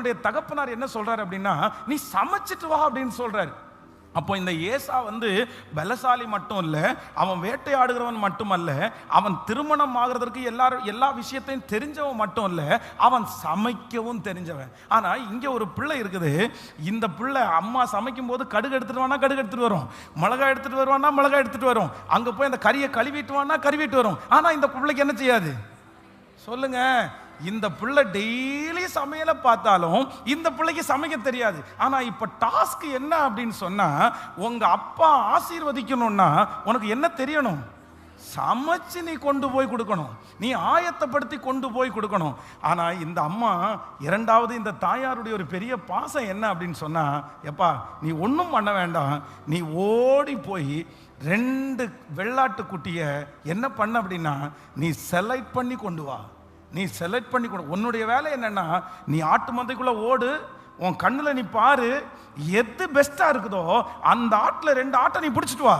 இவனுடைய தகப்பனார் என்ன சொல்றாரு அப்படின்னா, நீ சமைச்சிட்டு வா அப்படின்னு சொல்றாரு. அப்போ இந்த ஏசா பலசாலி மட்டும் இல்லை, அவன் வேட்டையாடுகிறவன் மட்டுமல்ல, அவன் திருமணம் ஆகிறதுக்கு எல்லா விஷயத்தையும் தெரிஞ்சவன் மட்டும் இல்லை, அவன் சமைக்கவும் தெரிஞ்சவன். ஆனால் இங்கே ஒரு பிள்ளை இருக்குது. இந்த பிள்ளை அம்மா சமைக்கும் போது கடுகு எடுத்துட்டு வானா கடுகு எடுத்துட்டு வரும், மிளகாய் எடுத்துட்டு வருவானா மிளகாய் எடுத்துட்டு வரும், அங்கே போய் அந்த கறியை கழுவிட்டு வானா கழுவிட்டு வரும். ஆனால் இந்த பிள்ளைக்கு என்ன செய்யாது சொல்லுங்க? இந்த பிள்ளை டெய்லி சமையலை பார்த்தாலும் இந்த பிள்ளைக்கு சமைக்க தெரியாது. ஆனா இப்ப டாஸ்க் என்ன அப்படின்னு சொன்னா, உங்க அப்பா ஆசீர்வதிக்கணும்னா உனக்கு என்ன தெரியணும்? சமைச்சு நீ கொண்டு போய் கொடுக்கணும், நீ ஆயத்தப்படுத்தி கொண்டு போய் கொடுக்கணும். ஆனா இந்த அம்மா இரண்டாவது இந்த தாயாருடைய ஒரு பெரிய பாசம் என்ன அப்படின்னு சொன்னா, எப்பா நீ ஒன்றும் பண்ண வேண்டாம், நீ ஓடி போய் 2 வெள்ளாட்டு குட்டிய என்ன பண்ண அப்படின்னா, நீ செலக்ட் பண்ணி கொண்டு வா. நீ செலக்ட் பண்ணி கொடு. உன்னுடைய வேலை என்னன்னா, நீ ஆட்டு மந்தைக்குள்ள ஓடு, உன் கண்ணில் நீ பாரு, எது பெஸ்டா இருக்குதோ அந்த ஆட்டில் 2 ஆட்டை நீ பிடிச்சிட்டு வா.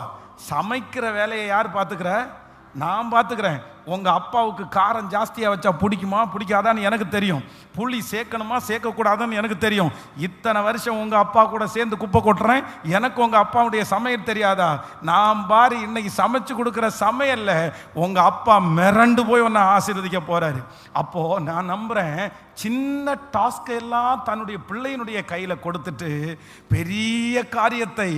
சமைக்கிற வேலையை யார் பார்த்துக்கிற? நான் பார்த்துக்கிறேன். உங்க அப்பாவுக்கு காரம் ஜாஸ்தியா வச்சா பிடிக்குமா பிடிக்காதான்னு எனக்கு தெரியும், புளி சேர்க்கணுமா சேர்க்கக்கூடாதுன்னு எனக்கு தெரியும். இத்தனை வருஷம் உங்க அப்பா கூட சேர்ந்து குப்பை கொட்டுறேன், எனக்கு உங்க அப்பாவுடைய சமையல் தெரியாதா? நான் பாரு இன்னைக்கு சமைச்சு கொடுக்குற சமையல்ல உங்க அப்பா மிரண்டு போய் உன்னை ஆசீர்வதிக்க போறாரு. அப்போ நான் நம்புறேன், சின்ன டாஸ்க் எல்லாம் தன்னுடைய பிள்ளையினுடைய கையில கொடுத்துட்டு பெரிய காரியத்தை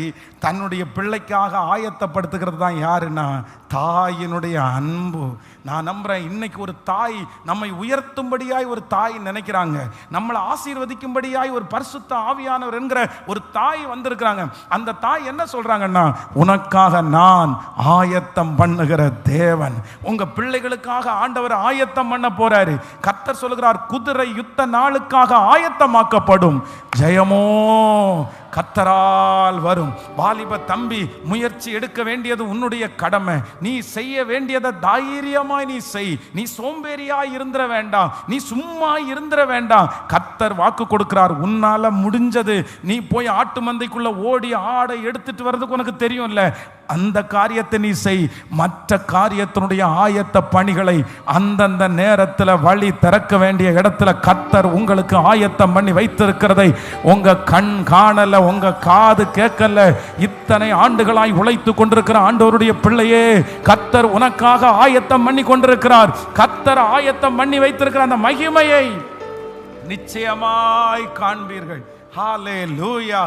தன்னுடைய பிள்ளைக்காக ஆயத்தப்படுத்துகிறது தான் யாருன்னா தாயினுடைய அன்பு. நான் நம்புறேன், இன்னைக்கு ஒரு தாய் நம்மை உயர்த்தும்படியாய் ஒரு தாய் நினைக்கிறாங்க, நம்மளை ஆசீர்வதிக்கும்படியாய் ஒரு பரிசுத்த ஆவியானவர் என்கிற ஒரு தாய் வந்திருக்கிறாங்க. அந்த தாய் என்ன சொல்றாங்கன்னா, உனக்காக நான் ஆயத்தம் பண்ணுகிற தேவன். உங்க பிள்ளைகளுக்காக ஆண்டவர் ஆயத்தம் பண்ண போறாரு. கர்த்தர் சொல்லுகிறார், குதிரை யுத்த நாளுக்காக ஆயத்தமாக்கப்படும், ஜெயமோ கர்த்தரால் வரும். வாலிப தம்பி, முயற்சி எடுக்க வேண்டியது உன்னுடைய கடமை. நீ செய்ய வேண்டியதை தைரியமாய் நீ செய். நீ சோம்பேறியாய் இருந்திர வேண்டாம், நீ சும்மா இருந்திர வேண்டாம். கர்த்தர் வாக்கு கொடுக்கிறார், உன்னால முடிஞ்சது. நீ போய் ஆட்டு மந்தைக்குள்ள ஓடி ஆடை எடுத்துட்டு வர்றதுக்கு உனக்கு தெரியும் இல்ல, அந்த காரியத்தை நீ செய். மற்ற காரியத்தினுடைய ஆயத்த பணிகளை அந்தந்த நேரத்தில் வழி திறக்க வேண்டிய இடத்துல கர்த்தர் உங்களுக்கு ஆயத்தம் பண்ணி வைத்திருக்கிறதை உங்க கண் காணல, உங்க காது கேட்கல. இத்தனை ஆண்டுகளாய் உழைத்து கொண்டிருக்கிற ஆண்டவருடைய பிள்ளையே, கர்த்தர் உனக்காக ஆயத்தம் பண்ணி கொண்டிருக்கிறார். கர்த்தர் ஆயத்தம் பண்ணி வைத்திருக்கிற அந்த மகிமையை நிச்சயமாய் காண்பீர்கள். ஹல்லேலூயா.